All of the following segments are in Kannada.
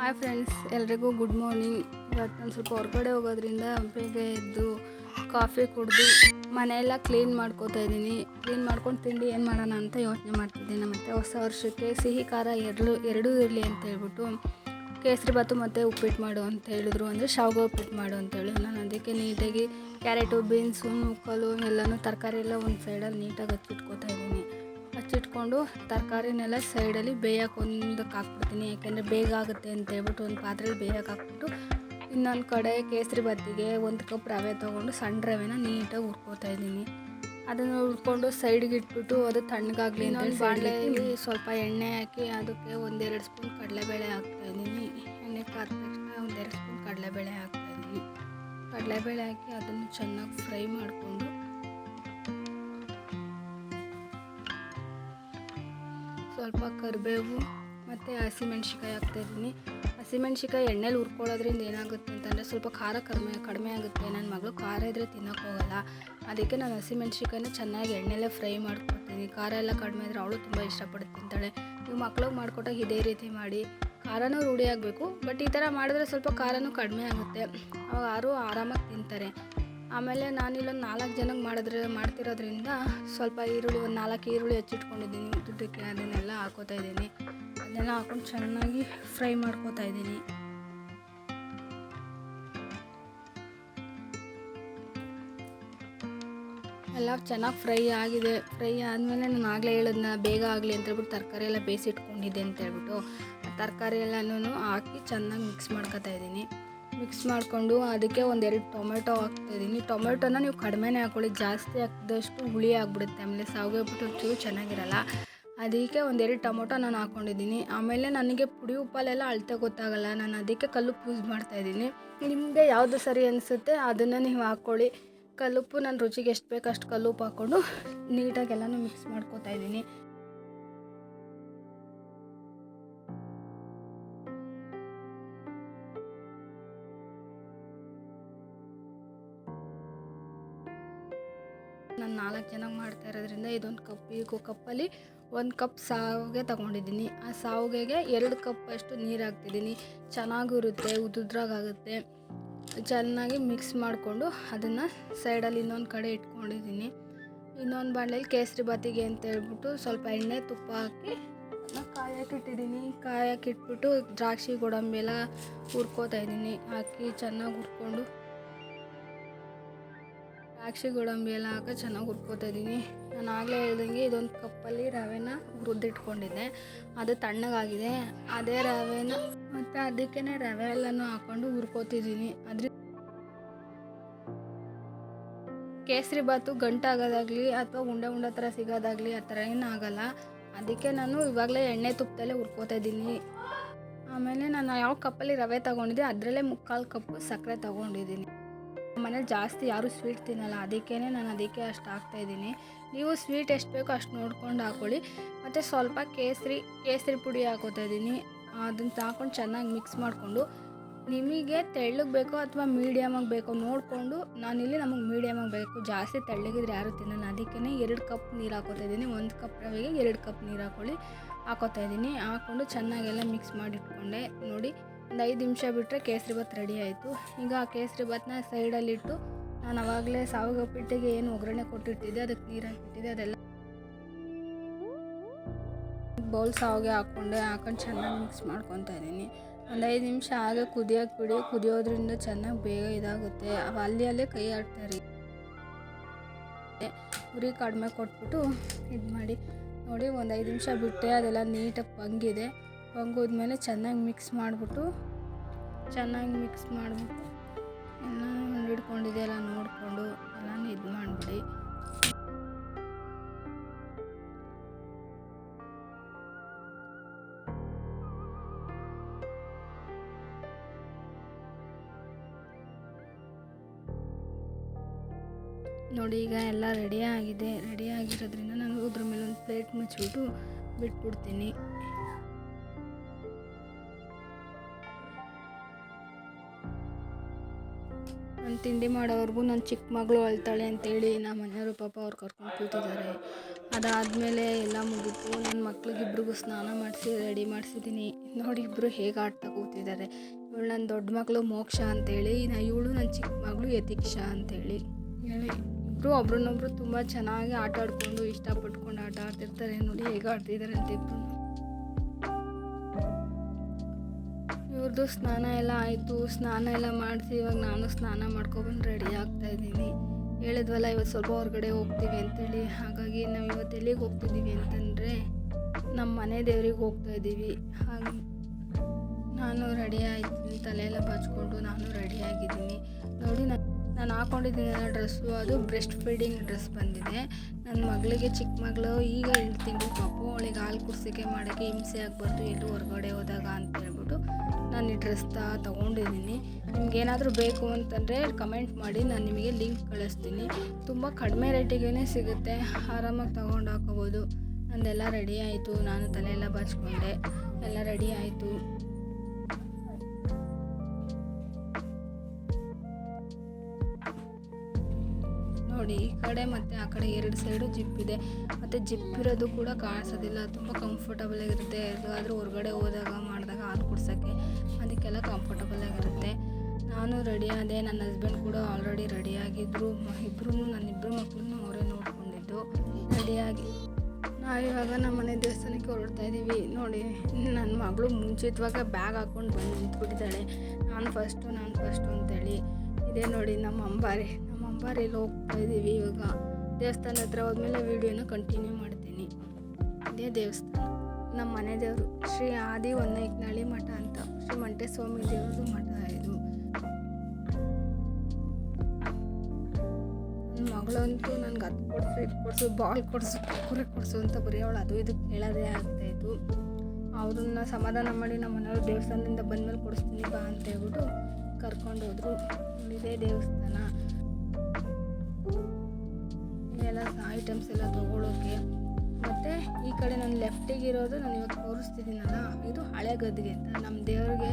ಹಾಯ್ ಫ್ರೆಂಡ್ಸ್, ಎಲ್ರಿಗೂ ಗುಡ್ ಮಾರ್ನಿಂಗ್. ಇವತ್ತು ನಾನು ಸ್ವಲ್ಪ ಹೊರಗಡೆ ಹೋಗೋದ್ರಿಂದ ಬೇಗ ಎದ್ದು ಕಾಫಿ ಕುಡಿದು ಮನೆಯೆಲ್ಲ ಕ್ಲೀನ್ ಮಾಡ್ಕೋತಾ ಇದ್ದೀನಿ. ಕ್ಲೀನ್ ಮಾಡ್ಕೊಂಡು ತಿಂಡಿ ಏನು ಮಾಡೋಣ ಅಂತ ಯೋಚನೆ ಮಾಡ್ತಿದ್ದೀನಿ. ಮತ್ತು ಹೊಸ ವರ್ಷಕ್ಕೆ ಸಿಹಿ ಖಾರ ಎರಡೂ ಇರಲಿ ಅಂತ ಹೇಳ್ಬಿಟ್ಟು ಕೇಸರಿ ಬಾತು ಮತ್ತು ಉಪ್ಪಿಟ್ಟು ಮಾಡು ಅಂತ ಹೇಳಿದ್ರು. ಅಂದರೆ ಶಾವಿಗೆ ಉಪ್ಪಿಟ್ಟು ಮಾಡು ಅಂತೇಳಿ ನಾನು ಅದಕ್ಕೆ ನೀಟಾಗಿ ಕ್ಯಾರೆಟು, ಬೀನ್ಸು, ಮುಕ್ಕಲು ಎಲ್ಲನೂ ತರಕಾರಿ ಎಲ್ಲ ಒಂದು ಸೈಡಲ್ಲಿ ನೀಟಾಗಿ ಹಚ್ಚಿಟ್ಕೋತಾ ಇದ್ದೀನಿ. ಹಚ್ಚಿಟ್ಕೊಂಡು ತರಕಾರಿನೆಲ್ಲ ಸೈಡಲ್ಲಿ ಬೇಯಕ್ಕೆ ಒಂದಕ್ಕೆ ಹಾಕ್ಬಿಡ್ತೀನಿ. ಯಾಕೆಂದರೆ ಬೇಗ ಆಗುತ್ತೆ ಅಂತ ಹೇಳ್ಬಿಟ್ಟು ಒಂದು ಪಾತ್ರೆಯಲ್ಲಿ ಬೇಯಕ್ಕೆ ಹಾಕ್ಬಿಟ್ಟು ಇನ್ನೊಂದು ಕಡೆ ಕೇಸರಿ ಬಾತಿಗೆ 1 ಕಪ್ ರವೆ ತೊಗೊಂಡು ಸಣ್ಣ ರವೆನ ನೀಟಾಗಿ ಹುರ್ಕೋತಾ ಇದ್ದೀನಿ. ಅದನ್ನು ಹುರ್ಕೊಂಡು ಸೈಡ್ಗೆ ಇಟ್ಬಿಟ್ಟು ಅದು ತಣ್ಣಗಾಗಲಿ ಅಂತ ಬಾಣಲೆಯಲ್ಲಿ ಸ್ವಲ್ಪ ಎಣ್ಣೆ ಹಾಕಿ ಅದಕ್ಕೆ 1-2 ಸ್ಪೂನ್ ಕಡಲೆಬೇಳೆ ಹಾಕ್ತಾಯಿದ್ದೀನಿ. ಎಣ್ಣೆ ಕಾದ ತಕ್ಷಣ 1-2 ಸ್ಪೂನ್ ಕಡಲೆಬೇಳೆ ಹಾಕ್ತಾಯಿದ್ದೀನಿ. ಕಡಲೆಬೇಳೆ ಹಾಕಿ ಅದನ್ನು ಚೆನ್ನಾಗಿ ಫ್ರೈ ಮಾಡಿಕೊಂಡು ಸ್ವಲ್ಪ ಕರಿಬೇವು ಮತ್ತು ಹಸಿಮೆಣ್ಸಿಕಾಯಿ ಹಾಕ್ತಾಯಿದ್ದೀನಿ. ಹಸಿಮೆಣ್ಸಿಕಾಯಿ ಎಣ್ಣೆಲಿ ಹುರ್ಕೊಳ್ಳೋದ್ರಿಂದ ಏನಾಗುತ್ತೆ ಅಂತಂದರೆ ಸ್ವಲ್ಪ ಖಾರ ಕಡಿಮೆ ಆಗುತ್ತೆ. ನನ್ನ ಮಗಳು ಖಾರ ಇದ್ದರೆ ತಿನ್ನೋಕೆ ಹೋಗಲ್ಲ. ಅದಕ್ಕೆ ನಾನು ಹಸಿಮೆಣ್ಸಿಕಾಯಿನ ಚೆನ್ನಾಗಿ ಎಣ್ಣೆಲೇ ಫ್ರೈ ಮಾಡ್ಕೊಡ್ತೀನಿ. ಖಾರ ಎಲ್ಲ ಕಡಿಮೆ ಇದ್ದರೆ ಅವಳು ತುಂಬ ಇಷ್ಟಪಟ್ಟು ತಿಂತಾಳೆ. ನೀವು ಮಕ್ಳಿಗೆ ಮಾಡಿಕೊಟ್ಟಾಗ ಇದೇ ರೀತಿ ಮಾಡಿ. ಖಾರನೂ ರೂಢಿ ಆಗಬೇಕು, ಬಟ್ ಈ ಥರ ಮಾಡಿದ್ರೆ ಸ್ವಲ್ಪ ಖಾರನೂ ಕಡಿಮೆ ಆಗುತ್ತೆ. ಅವಾಗ ಯಾರು ಆರಾಮಾಗಿ ತಿಂತಾರೆ. ಆಮೇಲೆ ನಾನಿಲ್ಲೊಂದು 4 ಜನಕ್ಕೆ ಮಾಡ್ತಿರೋದ್ರಿಂದ ಸ್ವಲ್ಪ ಈರುಳ್ಳಿ, ಒಂದು 4 ಈರುಳ್ಳಿ ಹಚ್ಚಿಟ್ಕೊಂಡಿದ್ದೀನಿ ಉದ್ದಕ್ಕೆ. ಅದನ್ನೆಲ್ಲ ಹಾಕೋತಾ ಇದ್ದೀನಿ. ಅದನ್ನೆಲ್ಲ ಹಾಕೊಂಡು ಚೆನ್ನಾಗಿ ಫ್ರೈ ಮಾಡ್ಕೋತಾ ಇದ್ದೀನಿ. ಎಲ್ಲ ಚೆನ್ನಾಗಿ ಫ್ರೈ ಆಗಿದೆ. ಫ್ರೈ ಆದಮೇಲೆ ನಾನು ಆಗಲೇ ಹೇಳಿದ್ನ ಬೇಗ ಆಗಲಿ ಅಂತ ಹೇಳ್ಬಿಟ್ಟು ತರಕಾರಿ ಎಲ್ಲ ಬೇಯಿಸಿಟ್ಕೊಂಡಿದ್ದೆ ಅಂತ ಹೇಳ್ಬಿಟ್ಟು ತರಕಾರಿ ಎಲ್ಲನೂ ಹಾಕಿ ಚೆನ್ನಾಗಿ ಮಿಕ್ಸ್ ಮಾಡ್ಕೊತಾ ಇದ್ದೀನಿ. ಮಿಕ್ಸ್ ಮಾಡಿಕೊಂಡು ಅದಕ್ಕೆ 1-2 ಟೊಮೆಟೊ ಹಾಕ್ತಾಯಿದ್ದೀನಿ. ಟೊಮೆಟೊನ ನೀವು ಕಡಿಮೆನೇ ಹಾಕ್ಕೊಳ್ಳಿ, ಜಾಸ್ತಿ ಹಾಕಿದಷ್ಟು ಹುಳಿ ಆಗಿಬಿಡುತ್ತೆ. ಆಮೇಲೆ ಶಾವಿಗೆ ಉಪ್ಪಿಟ್ಟು ಒಂಚೂರು ಚೆನ್ನಾಗಿರಲ್ಲ. ಅದಕ್ಕೆ 1-2 ಟೊಮೊಟೊ ನಾನು ಹಾಕ್ಕೊಂಡಿದ್ದೀನಿ. ಆಮೇಲೆ ನನಗೆ ಪುಡಿ ಉಪ್ಪಲ್ಲೆಲ್ಲ ಅಳತೆ ಗೊತ್ತಾಗಲ್ಲ, ನಾನು ಅದಕ್ಕೆ ಕಲ್ಲುಪ್ಪು ಯೂಸ್ ಮಾಡ್ತಾಯಿದ್ದೀನಿ. ನಿಮಗೆ ಯಾವುದು ಸರಿ ಅನಿಸುತ್ತೆ ಅದನ್ನು ನೀವು ಹಾಕ್ಕೊಳ್ಳಿ. ಕಲ್ಲುಪ್ಪು ನನ್ನ ರುಚಿಗೆ ಎಷ್ಟು ಬೇಕು ಅಷ್ಟು ಕಲ್ಲುಪ್ಪು ಹಾಕ್ಕೊಂಡು ನೀಟಾಗಿ ಎಲ್ಲನೂ ಮಿಕ್ಸ್ ಮಾಡ್ಕೋತಾ ಇದ್ದೀನಿ. ನಾನು 4 ಜನಕ್ಕೆ ಮಾಡ್ತಾ ಇರೋದ್ರಿಂದ ಇದೊಂದು ಕಪ್ಪಲ್ಲಿ 1 ಕಪ್ ಶಾವಿಗೆ ತೊಗೊಂಡಿದ್ದೀನಿ. ಆ ಶಾವಿಗೆಗೆ 2 ಕಪ್ ಅಷ್ಟು ನೀರು ಹಾಕ್ತಿದ್ದೀನಿ. ಚೆನ್ನಾಗಿರುತ್ತೆ, ಉದ್ರಾಗುತ್ತೆ. ಚೆನ್ನಾಗಿ ಮಿಕ್ಸ್ ಮಾಡಿಕೊಂಡು ಅದನ್ನು ಸೈಡಲ್ಲಿ ಇನ್ನೊಂದು ಕಡೆ ಇಟ್ಕೊಂಡಿದ್ದೀನಿ. ಇನ್ನೊಂದು ಬಾಣಲೆಯಲ್ಲಿ ಕೇಸರಿ ಬಾತಿಗೆ ಅಂತ ಹೇಳ್ಬಿಟ್ಟು ಸ್ವಲ್ಪ ಎಣ್ಣೆ ತುಪ್ಪ ಹಾಕಿ ಅದನ್ನ ಕಾಯಕ್ಕಿಟ್ಟಿದ್ದೀನಿ. ಕಾಯಕ್ಕಿಟ್ಬಿಟ್ಟು ದ್ರಾಕ್ಷಿ ಗೋಡಂಬಿ ಎಲ್ಲ ಹುರ್ಕೋತಾ ಇದ್ದೀನಿ. ಹಾಕಿ ಚೆನ್ನಾಗಿ ಹುರ್ಕೊಂಡು ದ್ರಾಕ್ಷಿ ಗೋಡಂಬಿ ಎಲ್ಲ ಹಾಕಿ ಚೆನ್ನಾಗಿ ಹುರ್ಕೋತಾ ಇದ್ದೀನಿ. ನಾನು ಆಗಲೇ ಹೇಳ್ದಂಗೆ ಇದೊಂದು ಕಪ್ಪಲ್ಲಿ ರವೆನ ಹುರಿದಿಟ್ಕೊಂಡಿದ್ದೆ, ಅದು ತಣ್ಣಗಾಗಿದೆ. ಅದೇ ರವೆನ ಮತ್ತು ಅದಕ್ಕೇ ರವೆ ಎಲ್ಲನೂ ಹಾಕ್ಕೊಂಡು ಹುರ್ಕೋತಿದ್ದೀನಿ. ಕೇಸರಿ ಬಾತು ಗಂಟಾಗೋದಾಗಲಿ ಅಥವಾ ಉಂಡೆ ಥರ ಸಿಗೋದಾಗಲಿ ಆ ಥರ ಏನೂ ಆಗೋಲ್ಲ. ಅದಕ್ಕೆ ನಾನು ಇವಾಗಲೇ ಎಣ್ಣೆ ತುಪ್ಪದಲ್ಲೇ ಹುರ್ಕೋತಾ ಇದ್ದೀನಿ. ಆಮೇಲೆ ನಾನು ಯಾವ ಕಪ್ಪಲ್ಲಿ ರವೆ ತೊಗೊಂಡಿದ್ದೆ ಅದರಲ್ಲೇ 3/4 ಕಪ್ಪು ಸಕ್ಕರೆ ತೊಗೊಂಡಿದ್ದೀನಿ. ಮನೇಲಿ ಜಾಸ್ತಿ ಯಾರೂ ಸ್ವೀಟ್ ತಿನ್ನಲ್ಲ, ಅದಕ್ಕೇ ನಾನು ಅಷ್ಟು ಹಾಕ್ತಾಯಿದ್ದೀನಿ. ನೀವು ಸ್ವೀಟ್ ಎಷ್ಟು ಬೇಕೋ ಅಷ್ಟು ನೋಡ್ಕೊಂಡು ಹಾಕ್ಕೊಳ್ಳಿ. ಮತ್ತು ಸ್ವಲ್ಪ ಕೇಸರಿ ಪುಡಿ ಹಾಕೋತಾ ಇದ್ದೀನಿ. ಅದನ್ನು ಹಾಕ್ಕೊಂಡು ಚೆನ್ನಾಗಿ ಮಿಕ್ಸ್ ಮಾಡಿಕೊಂಡು ನಿಮಗೆ ತೆಳ್ಳಗೆ ಬೇಕೋ ಅಥವಾ ಮೀಡಿಯಮಾಗಿ ಬೇಕೋ ನೋಡಿಕೊಂಡು, ನಾನಿಲ್ಲಿ ನಮಗೆ ಮೀಡಿಯಮಾಗಿ ಬೇಕು, ಜಾಸ್ತಿ ತೆಳ್ಳಗಿದ್ರೆ ಯಾರೂ ತಿನ್ನಲ್ಲ. ಅದಕ್ಕೇ 2 ಕಪ್ ನೀರು ಹಾಕೋತಾ ಇದ್ದೀನಿ. 1 ಕಪ್ ರವೆಗೆ 2 ಕಪ್ ನೀರು ಹಾಕೋತಾ ಇದ್ದೀನಿ. ಹಾಕ್ಕೊಂಡು ಚೆನ್ನಾಗೆಲ್ಲ ಮಿಕ್ಸ್ ಮಾಡಿಟ್ಕೊಂಡೆ. ನೋಡಿ, ಒಂದು 5 ನಿಮಿಷ ಬಿಟ್ಟರೆ ಕೇಸರಿ ಬಾತ್ ರೆಡಿ ಆಯಿತು. ಈಗ ಆ ಕೇಸರಿ ಬಾತನ್ನ ಸೈಡಲ್ಲಿಟ್ಟು ನಾನು ಆವಾಗಲೇ ಶಾವಿಗೆ ಉಪ್ಪಿಟ್ಟಿಗೆ ಏನು ಒಗ್ಗರಣೆ ಕೊಟ್ಟಿರ್ತಿದ್ದೆ ಅದಕ್ಕೆ ನೀರು ಹಾಕಿಟ್ಟಿದ್ದೆ, ಅದೆಲ್ಲ ಬೌಲ್ ಶಾವಿಗೆ ಹಾಕೊಂಡು ಚೆನ್ನಾಗಿ ಮಿಕ್ಸ್ ಮಾಡ್ಕೊತಾ ಇದ್ದೀನಿ. ಒಂದು 5 ನಿಮಿಷ ಹಾಗೆ ಕುದಿಯೋಕೆ ಬಿಡಿ. ಕುದಿಯೋದ್ರಿಂದ ಚೆನ್ನಾಗಿ ಬೇಗ ಇದಾಗುತ್ತೆ. ಅಲ್ಲೇ ಕೈ ಆಡ್ತಾರೆ. ಉರಿ ಕಡಿಮೆ ಕೊಟ್ಬಿಟ್ಟು ಇದು ಮಾಡಿ. ನೋಡಿ, ಒಂದು 5 ನಿಮಿಷ ಬಿಟ್ಟೆ, ಅದೆಲ್ಲ ನೀಟಾಗಿ ಬಂಗೋದ್ಮೇಲೆ ಚೆನ್ನಾಗಿ ಮಿಕ್ಸ್ ಮಾಡಿಬಿಟ್ಟು ಎಲ್ಲ ಹಿಡ್ಕೊಂಡಿದೆ ಎಲ್ಲ ನೋಡಿಕೊಂಡು ಎಲ್ಲನೂ ಇದು ಮಾಡಿಬಿಡಿ. ನೋಡಿ, ಈಗ ಎಲ್ಲ ರೆಡಿ ಆಗಿರೋದ್ರಿಂದ ನಾನು ಅದ್ರ ಮೇಲೆ ಒಂದು ಪ್ಲೇಟ್ ಮುಚ್ಚಿಬಿಟ್ಟು ಬಿಟ್ಬಿಡ್ತೀನಿ. ನಾನು ತಿಂಡಿ ಮಾಡೋವರೆಗೂ ನನ್ನ ಚಿಕ್ಕ ಮಗಳು ಅಳ್ತಾಳೆ ಅಂತೇಳಿ ನಮ್ಮ ಮನೆಯವರು ಪಾಪ ಅವ್ರು ಕರ್ಕೊಂಡು ಕೂತಿದ್ದಾರೆ. ಅದಾದಮೇಲೆ ಎಲ್ಲ ಮುಗೀತು. ನನ್ನ ಮಕ್ಳಿಗಿಬ್ರಿಗೂ ಸ್ನಾನ ಮಾಡಿಸಿ ರೆಡಿ ಮಾಡಿಸಿದ್ದೀನಿ. ನೋಡಿ ಇಬ್ಬರು ಹೇಗೆ ಆಡ್ತಾ ಕೂತಿದ್ದಾರೆ. ಇವಳು ನನ್ನ ದೊಡ್ಡ ಮಗಳು ಮೋಕ್ಷ ಅಂತೇಳಿ, ಇವಳು ನನ್ನ ಚಿಕ್ಕ ಮಗಳು ಯತೀಕ್ಷಾ ಅಂತೇಳಿ ಹೇಳಿ ಇಬ್ಬರು ಒಬ್ರನ್ನೊಬ್ರು ತುಂಬ ಚೆನ್ನಾಗಿ ಆಟ ಆಡ್ಕೊಂಡು ಇಷ್ಟಪಟ್ಕೊಂಡು ಆಟ ಆಡ್ತಿರ್ತಾರೆ. ನೋಡಿ ಹೇಗೆ ಆಡ್ತಿದ್ದಾರೆ ಅಂತ ಇಬ್ಬರು. ಇವ್ರದ್ದು ಸ್ನಾನ ಎಲ್ಲ ಆಯಿತು. ಸ್ನಾನ ಎಲ್ಲ ಮಾಡಿಸಿ ಇವಾಗ ನಾನು ಸ್ನಾನ ಮಾಡ್ಕೊಬಂದು ರೆಡಿ ಆಗ್ತಾಯಿದ್ದೀನಿ. ಹೇಳಿದ್ವಲ್ಲ ಇವತ್ತು ಸ್ವಲ್ಪ ಹೊರಗಡೆ ಹೋಗ್ತೀವಿ ಅಂತೇಳಿ. ಹಾಗಾಗಿ ನಾವು ಇವತ್ತು ಎಲ್ಲಿಗೆ ಹೋಗ್ತಿದ್ದೀವಿ ಅಂತಂದರೆ ನಮ್ಮ ಮನೆ ದೇವ್ರಿಗೆ ಹೋಗ್ತಾಯಿದ್ದೀವಿ. ಹಾಗೆ ನಾನು ರೆಡಿ ಆಯ್ತೀನಿ, ತಲೆಯೆಲ್ಲ ಬಾಚ್ಕೊಂಡು ನಾನು ರೆಡಿಯಾಗಿದ್ದೀನಿ. ನೋಡಿ ನಾನು ಹಾಕ್ಕೊಂಡಿದ್ದೀನಿ ಡ್ರೆಸ್ಸು, ಅದು ಬ್ರೆಸ್ಟ್ ಫೀಡಿಂಗ್ ಡ್ರೆಸ್ ಬಂದಿದೆ. ನನ್ನ ಮಗಳಿಗೆ, ಚಿಕ್ಕ ಮಗಳು ಈಗ 2 ತಿಂಗಳು ಪಾಪು, ಅವಳಿಗೆ ಹಾಲು ಕುಡಿಸೋಕ್ಕೆ ಮಾಡೋಕ್ಕೆ ಹಿಂಸೆ ಆಗಬಾರ್ದು ಎಲ್ಲೂ ಹೊರಗಡೆ ಹೋದಾಗ ಅಂತ ಹೇಳ್ಬಿಟ್ಟು ನಾನು ಈ ಡ್ರೆಸ್ ತೊಗೊಂಡಿದ್ದೀನಿ. ನಿಮ್ಗೇನಾದರೂ ಬೇಕು ಅಂತಂದರೆ ಕಮೆಂಟ್ ಮಾಡಿ, ನಾನು ನಿಮಗೆ ಲಿಂಕ್ ಕಳಿಸ್ತೀನಿ. ತುಂಬ ಕಡಿಮೆ ರೇಟಿಗೆ ಸಿಗುತ್ತೆ, ಆರಾಮಾಗಿ ತೊಗೊಂಡು ಹಾಕೋಬೋದು. ನಂದೆಲ್ಲ ರೆಡಿ ಆಯಿತು, ನಾನು ತಲೆಯೆಲ್ಲ ಬಾಚ್ಕೊಂಡೆ, ಎಲ್ಲ ರೆಡಿ ಆಯಿತು. ನೋಡಿ ಈ ಕಡೆ ಮತ್ತು ಆ ಕಡೆ 2 ಸೈಡು ಜಿಪ್ ಇದೆ. ಮತ್ತು ಜಿಪ್ ಇರೋದು ಕೂಡ ಕಾಣಿಸೋದಿಲ್ಲ, ತುಂಬ ಕಂಫರ್ಟಬಲ್ ಆಗಿರುತ್ತೆ. ಎಲ್ಲಾದರೂ ಹೊರಗಡೆ ಹೋದಾಗ ಮಾಡಿದಾಗ ಹಾಲು ಕುಡ್ಸೋಕ್ಕೆ ಅದಕ್ಕೆಲ್ಲ ಕಂಫರ್ಟಬಲ್ ಆಗಿರುತ್ತೆ. ನಾನು ರೆಡಿ ಆದೆ, ನನ್ನ ಹಸ್ಬೆಂಡ್ ಕೂಡ ಆಲ್ರೆಡಿ ರೆಡಿಯಾಗಿದ್ದರು. ನನ್ನಿಬ್ಬರು ಮಕ್ಕಳನ್ನು ಅವರೇ ನೋಡ್ಕೊಂಡಿದ್ದು. ರೆಡಿಯಾಗಿ ನಾವಿವಾಗ ನಮ್ಮ ಮನೆ ದೇವಸ್ಥಾನಕ್ಕೆ ಹೊರಡ್ತಾ ಇದ್ದೀವಿ. ನೋಡಿ ನನ್ನ ಮಗಳು ಮುಂಚಿತವಾಗ ಬ್ಯಾಗ್ ಹಾಕ್ಕೊಂಡು ಬಂದು ನಿಂತ್ಬಿಟ್ಟಿದ್ದಾಳೆ. ನಾನು ಫಸ್ಟು ಅಂತೇಳಿ. ಇದೇ ನೋಡಿ ನಮ್ಮ ಅಂಬಾರಿಯಲ್ಲಿ ಹೋಗ್ತಾ ಇದ್ದೀವಿ. ಇವಾಗ ದೇವಸ್ಥಾನ ಹತ್ರ ಹೋದ್ಮೇಲೆ ವೀಡಿಯೋನ ಕಂಟಿನ್ಯೂ ಮಾಡ್ತೀನಿ. ಇದೇ ದೇವಸ್ಥಾನ, ನಮ್ಮ ಮನೆ ದೇವರು ಶ್ರೀ ಆದಿ ಹೊನ್ನೈಕ್ನಳ್ಳಿ ಮಠ ಅಂತ, ಶ್ರೀ ಮಂಟೇಸ್ವಾಮಿ ದೇವ್ರದ್ದು ಮಠ ಇದು. ನನ್ನ ಮಗಳಂತೂ ನನಗೆ ಅದು ಕೊಡಿಸು, ಇದು ಕೊಡಿಸು, ಬಾಲ್ ಕೊಡಿಸು, ಕುರಿ ಕೊಡಿಸು ಅಂತ ಬರೆಯೋಳು, ಅದು ಇದು ಕೇಳೋದೇ ಆಗ್ತಾಯಿತ್ತು. ಅವ್ರನ್ನ ಸಮಾಧಾನ ಮಾಡಿ ನಮ್ಮ ಮನೆಯವ್ರು ದೇವಸ್ಥಾನದಿಂದ ಬಂದಮೇಲೆ ಕೊಡಿಸ್ತೀನಿ ಬಾ ಅಂತ ಹೇಳ್ಬಿಟ್ಟು ಕರ್ಕೊಂಡು ಹೋದ್ರು. ಇದೇ ದೇವಸ್ಥಾನ. ಇಲ್ಲೆಲ್ಲ ಐಟಮ್ಸ್ ಎಲ್ಲ ತೊಗೊಳೋಕ್ಕೆ. ಮತ್ತು ಈ ಕಡೆ ನನ್ನ ಲೆಫ್ಟಿಗೆ ಇರೋದು ನಾನು ಇವಾಗ ತೋರಿಸ್ತಿದ್ದೀನಲ್ಲ, ಇದು ಹಳೆ ಗದ್ದಿಗೆ ಅಂತ. ನಮ್ಮ ದೇವ್ರಿಗೆ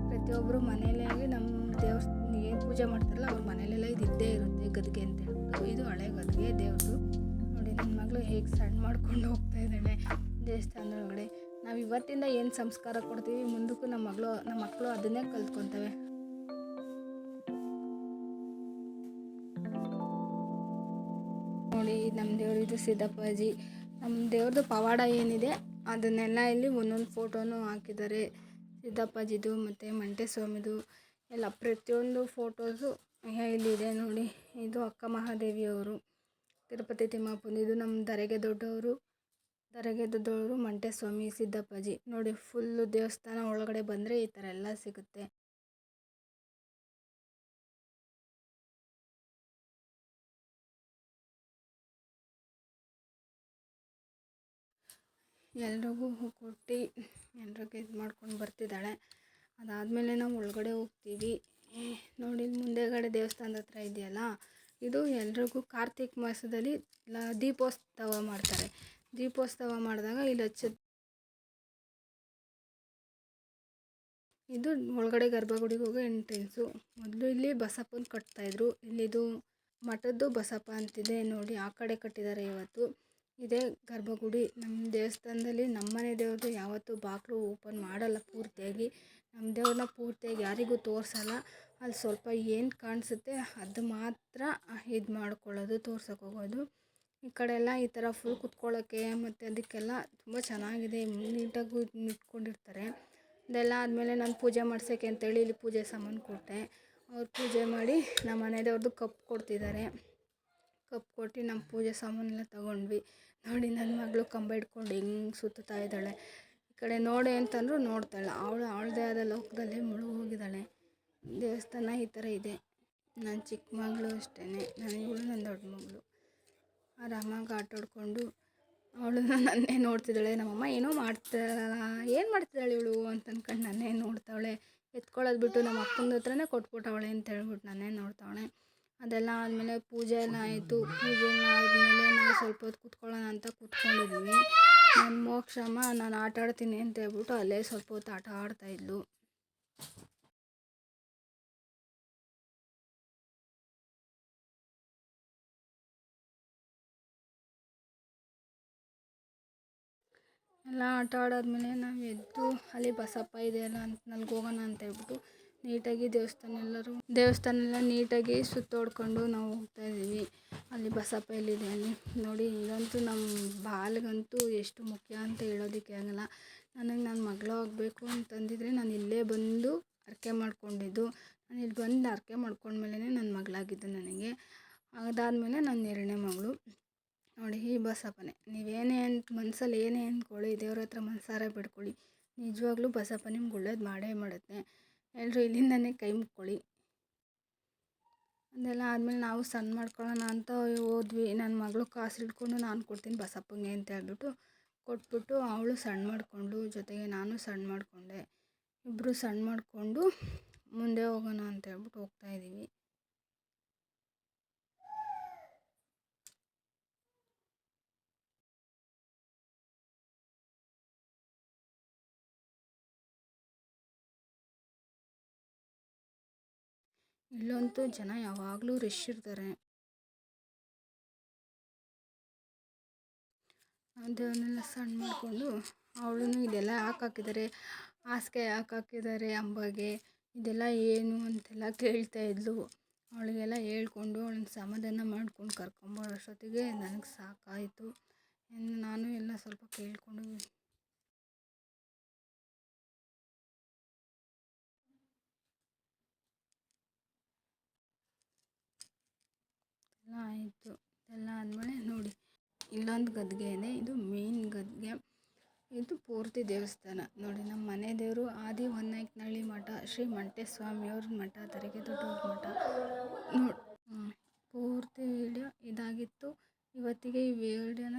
ಪ್ರತಿಯೊಬ್ಬರು ಮನೆಯಲ್ಲಾಗಿ ನಮ್ಮ ದೇವಸ್ಥಾನಿಗೆ ಪೂಜೆ ಮಾಡ್ತಾರಲ್ಲ ಅವ್ರ ಮನೆಯಲ್ಲೆಲ್ಲ ಇದು ಇದ್ದೇ ಇರುತ್ತೆ, ಗದ್ದಿಗೆ ಅಂತ ಹೇಳ್ಬಿಟ್ಟು. ಇದು ಹಳೆ ಗದ್ದಿಗೆ ದೇವ್ರದ್ದು. ನೋಡಿ ನನ್ನ ಮಗಳು ಹೇಗೆ ಸಣ್ಣ ಮಾಡ್ಕೊಂಡು ಹೋಗ್ತಾ ಇದ್ದಾಳೆ ದೇವಸ್ಥಾನದೊಳಗಡೆ. ನಾವು ಇವತ್ತಿಂದ ಏನು ಸಂಸ್ಕಾರ ಕೊಡ್ತೀವಿ ಮುಂದಕ್ಕೂ ನಮ್ಮ ಮಕ್ಕಳು ಅದನ್ನೇ ಕಲ್ತ್ಕೊತವೆ. ನೋಡಿ ನಮ್ಮ ದೇವ್ರದ್ದು ಸಿದ್ದಪ್ಪಾಜಿ, ನಮ್ಮ ದೇವ್ರದ್ದು ಪವಾಡ ಏನಿದೆ ಅದನ್ನೆಲ್ಲ ಇಲ್ಲಿ ಒಂದೊಂದು ಫೋಟೋನು ಹಾಕಿದ್ದಾರೆ. ಸಿದ್ದಪ್ಪಾಜಿದು ಮತ್ತು ಮಂಟೇಸ್ವಾಮಿದು ಎಲ್ಲ ಪ್ರತಿಯೊಂದು ಫೋಟೋಸು ಇಲ್ಲಿದೆ ನೋಡಿ. ಇದು ಅಕ್ಕ ಮಹಾದೇವಿಯವರು, ತಿರುಪತಿ ತಿಮ್ಮಪ್ಪಂದು. ಇದು ನಮ್ಮ ದರೆಗೆ ದೊಡ್ಡವರು ಮಂಟೇಸ್ವಾಮಿ, ಸಿದ್ದಪ್ಪಾಜಿ. ನೋಡಿ ಫುಲ್ಲು ದೇವಸ್ಥಾನ ಒಳಗಡೆ ಬಂದರೆ ಈ ಥರ ಎಲ್ಲ ಸಿಗುತ್ತೆ. ಎಲ್ರಿಗೂ ಹೂ ಕೊಟ್ಟು ಎಲ್ರಿಗೂ ಇದು ಮಾಡ್ಕೊಂಡು ಬರ್ತಿದ್ದಾಳೆ. ಅದಾದಮೇಲೆ ನಾವು ಒಳಗಡೆ ಹೋಗ್ತೀವಿ. ನೋಡಿ ಮುಂದೆಗಡೆ ದೇವಸ್ಥಾನದ ಹತ್ರ ಇದೆಯಲ್ಲ, ಇದು ಎಲ್ರಿಗೂ ಕಾರ್ತಿಕ ಮಾಸದಲ್ಲಿ ದೀಪೋತ್ಸವ ಮಾಡ್ತಾರೆ. ದೀಪೋತ್ಸವ ಮಾಡಿದಾಗ ಇಲ್ಲಿ ಇದು ಒಳಗಡೆ ಗರ್ಭಗುಡಿಗೆ ಹೋಗೋ ಎಂಟ್ರೆನ್ಸು. ಮೊದಲು ಇಲ್ಲಿ ಬಸಪ್ಪನ ಕಟ್ತಾಯಿದ್ರು. ಇಲ್ಲಿದು ಮಠದ್ದು ಬಸಪ್ಪ ಅಂತಿದೆ ನೋಡಿ, ಆ ಕಡೆ ಕಟ್ಟಿದ್ದಾರೆ ಇವತ್ತು. ಇದೇ ಗರ್ಭಗುಡಿ. ನಮ್ಮ ದೇವಸ್ಥಾನದಲ್ಲಿ ನಮ್ಮನೆ ದೇವ್ರದ್ದು ಯಾವತ್ತೂ ಬಾಗಿಲು ಓಪನ್ ಮಾಡಲ್ಲ ಪೂರ್ತಿಯಾಗಿ. ನಮ್ಮ ದೇವ್ರನ್ನ ಪೂರ್ತಿಯಾಗಿ ಯಾರಿಗೂ ತೋರಿಸಲ್ಲ. ಅಲ್ಲಿ ಸ್ವಲ್ಪ ಏನು ಕಾಣಿಸುತ್ತೆ ಅದು ಮಾತ್ರ ಇದು ಮಾಡ್ಕೊಳ್ಳೋದು, ತೋರ್ಸೋಕೆ ಹೋಗೋದು. ಈ ಕಡೆ ಎಲ್ಲ ಈ ಥರ ಫುಲ್ ಕುತ್ಕೊಳ್ಳೋಕ್ಕೆ ಮತ್ತು ಅದಕ್ಕೆಲ್ಲ ತುಂಬ ಚೆನ್ನಾಗಿದೆ, ನೀಟಾಗೂ ಇಟ್ಕೊಂಡಿರ್ತಾರೆ. ಇದೆಲ್ಲ ಆದಮೇಲೆ ನಾನು ಪೂಜೆ ಮಾಡ್ಸೋಕ್ಕೆ ಅಂತೇಳಿ ಇಲ್ಲಿ ಪೂಜೆ ಸಾಮಾನು ಕೊಟ್ಟೆ. ಅವ್ರು ಪೂಜೆ ಮಾಡಿ ನಮ್ಮ ಮನೆ ದೇವ್ರದ್ದು ಕಪ್ ಕೊಡ್ತಿದ್ದಾರೆ. ಕಪ್ ಕೊಟ್ಟು ನಮ್ಮ ಪೂಜೆ ಸಾಮಾನೆಲ್ಲ ತೊಗೊಂಡ್ವಿ. ನೋಡಿ ನನ್ನ ಮಗಳು ಕಂಬ ಹಿಡ್ಕೊಂಡು ಹೆಂಗೆ ಸುತ್ತಾ ಇದ್ದಾಳೆ. ಈ ಕಡೆ ನೋಡಿ ಅಂತಂದರೂ ನೋಡ್ತಾಳೆ. ಅವಳದೇ ಆದ ಲೋಕದಲ್ಲಿ ಮುಳುಗೋಗಿದ್ದಾಳೆ. ದೇವಸ್ಥಾನ ಈ ಥರ ಇದೆ. ನನ್ನ ಚಿಕ್ಕ ಮಗಳು ಅಷ್ಟೇ, ಇವಳು ನನ್ನ ದೊಡ್ಡ ಮಗಳು ಆರಾಮಾಗಿ ಆಟಾಡ್ಕೊಂಡು ಅವಳು ನನ್ನೇ ನೋಡ್ತಿದ್ದಾಳೆ. ನಮ್ಮಮ್ಮ ಏನೋ ಏನು ಮಾಡ್ತಿದ್ದಾಳೆ ಇವಳು ಅಂತ ಅಂದ್ಕೊಂಡು ನನ್ನೇ ನೋಡ್ತಾವಳೆ. ಎತ್ಕೊಳ್ಳೋದು ಬಿಟ್ಟು ನಮ್ಮ ಅಪ್ಪನ ಹತ್ರನೇ ಕೊಟ್ಬಿಟ್ಟವಳೆ ಅಂತ ಹೇಳ್ಬಿಟ್ಟು ನನ್ನೇ ನೋಡ್ತಾವಳೆ. ಅದೆಲ್ಲ ಆದಮೇಲೆ ಪೂಜೆ ಎಲ್ಲ ಆಯಿತು. ಪೂಜೆ ಎಲ್ಲ ಆದಮೇಲೆ ನಾವು ಸ್ವಲ್ಪ ಹೊತ್ತು ಕೂತ್ಕೊಳ್ಳೋಣ ಅಂತ ಕೂತ್ಕೊಂಡಿದ್ವಿ. ನನ್ನ ಮೋಕ್ಷಮ್ಮ ನಾನು ಆಟ ಆಡ್ತೀನಿ ಅಂತ ಹೇಳ್ಬಿಟ್ಟು ಅಲ್ಲೇ ಸ್ವಲ್ಪ ಹೊತ್ತು ಆಟ ಆಡ್ತಾಯಿದ್ಲು. ಎಲ್ಲ ಆಟ ಆಡಾದ್ಮೇಲೆ ನಾವು ಎದ್ದು ಅಲ್ಲಿ ಬಸಪ್ಪ ಇದೆಯಲ್ಲ ಅಂತ ಅಲ್ಲಿಗೆ ಹೋಗೋಣ ಅಂತ ಹೇಳ್ಬಿಟ್ಟು ನೀಟಾಗಿ ದೇವಸ್ಥಾನ ಎಲ್ಲ ನೀಟಾಗಿ ಸುತ್ತೋಡ್ಕೊಂಡು ನಾವು ಹೋಗ್ತಾಯಿದ್ದೀವಿ. ಅಲ್ಲಿ ಬಸಪ್ಪ ಎಲ್ಲಿದೆ ಅಲ್ಲಿ ನೋಡಿ. ಇದಂತೂ ನಮ್ಮ ಬಾಲ್ಗಂತೂ ಎಷ್ಟು ಮುಖ್ಯ ಅಂತ ಹೇಳೋದಕ್ಕೆ ಆಗಲ್ಲ. ನನಗೆ ನನ್ನ ಮಗಳು ಆಗಬೇಕು ಅಂತಂದಿದ್ರೆ ನಾನು ಇಲ್ಲೇ ಬಂದು ಹರಕೆ ಮಾಡ್ಕೊಂಡಿದ್ದು. ನಾನು ಇಲ್ಲಿ ಬಂದು ಹರಕೆ ಮಾಡ್ಕೊಂಡ್ಮೇಲೆ ನನ್ನ ಮಗಳಾಗಿದ್ದು ನನಗೆ. ಅದಾದಮೇಲೆ ನನ್ನ 2ನೇ ಮಗಳು. ನೋಡಿ ಈ ಬಸಪ್ಪನೇ. ನೀವೇನೇ ಮನಸ್ಸಲ್ಲಿ ಏನೇ ಅಂದ್ಕೊಳ್ಳಿ, ದೇವ್ರ ಹತ್ರ ಮನಸಾರೆ ಬಿಡ್ಕೊಳ್ಳಿ, ನಿಜವಾಗ್ಲೂ ಬಸಪ್ಪ ನಿಮ್ಗೆ ಒಳ್ಳೇದು ಮಾಡೇ ಮಾಡುತ್ತೆ. ಎಲ್ಲರೂ ಇಲ್ಲಿಂದನೇ ಕೈ ಮುಕ್ಕೊಳ್ಳಿ. ಅದೆಲ್ಲ ಆದಮೇಲೆ ನಾವು ಸಣ್ಣ ಮಾಡ್ಕೊಳ್ಳೋಣ ಅಂತ ಹೋದ್ವಿ. ನನ್ನ ಮಗಳು ಕಾಸು ಹಿಡ್ಕೊಂಡು ನಾನು ಕೊಡ್ತೀನಿ ಬಸಪ್ಪಂಗೆ ಅಂತ ಹೇಳ್ಬಿಟ್ಟು ಕೊಟ್ಬಿಟ್ಟು ಅವಳು ಸಣ್ಣ ಮಾಡಿಕೊಂಡ್ಳು. ಜೊತೆಗೆ ನಾನು ಸಣ್ಣ ಮಾಡಿಕೊಂಡೆ. ಇಬ್ಬರು ಸಣ್ಣ ಮಾಡಿಕೊಂಡು ಮುಂದೆ ಹೋಗೋಣ ಅಂತ ಹೇಳ್ಬಿಟ್ಟು ಹೋಗ್ತಾಯಿದ್ದೀವಿ. ಇಲ್ಲಂತೂ ಜನ ಯಾವಾಗಲೂ ರಶ್ ಇರ್ತಾರೆ. ದೇವ್ರನ್ನೆಲ್ಲ ಸಣ್ಣ ಮಾಡಿಕೊಂಡು ಅವಳು ಇದೆಲ್ಲ ಯಾಕೆ ಹಾಕಿದ್ದಾರೆ, ಹಾಸಿಗೆ ಯಾಕೆ ಹಾಕಿದ್ದಾರೆ ಅಂಬಾಗೆ, ಇದೆಲ್ಲ ಏನು ಅಂತೆಲ್ಲ ಕೇಳ್ತಾಯಿದ್ಲು. ಅವಳಿಗೆಲ್ಲ ಹೇಳ್ಕೊಂಡು ಅವಳನ್ನ ಸಮಾಧಾನ ಮಾಡ್ಕೊಂಡು ಕರ್ಕೊಂಬರೋಷ್ಟೊತ್ತಿಗೆ ನನಗೆ ಸಾಕಾಯಿತು. ನಾನು ಎಲ್ಲ ಸ್ವಲ್ಪ ಕೇಳಿಕೊಂಡು ಎಲ್ಲ ಆಯಿತು. ಎಲ್ಲ ಆದಮೇಲೆ ನೋಡಿ ಇಲ್ಲೊಂದು ಗದ್ಗೆ ಇದೆ. ಇದು ಮೇನ್ ಗದ್ಗೆ. ಇದು ಪೂರ್ತಿ ದೇವಸ್ಥಾನ ನೋಡಿ. ನಮ್ಮ ಮನೆ ದೇವರು ಆದಿ ಹೊನ್ನಾಯಕನಹಳ್ಳಿ ಮಠ ಶ್ರೀ ಮಂಟೇಸ್ವಾಮಿಯವ್ರ ಮಠ, ತರಿಗೆ ದೊಡ್ಡವ್ರ ಮಠ ನೋಡಿ. ಪೂರ್ತಿ ವಿಡಿಯೋ ಇದಾಗಿತ್ತು. ಇವತ್ತಿಗೆ ಈ ವಿಡಿಯೋನ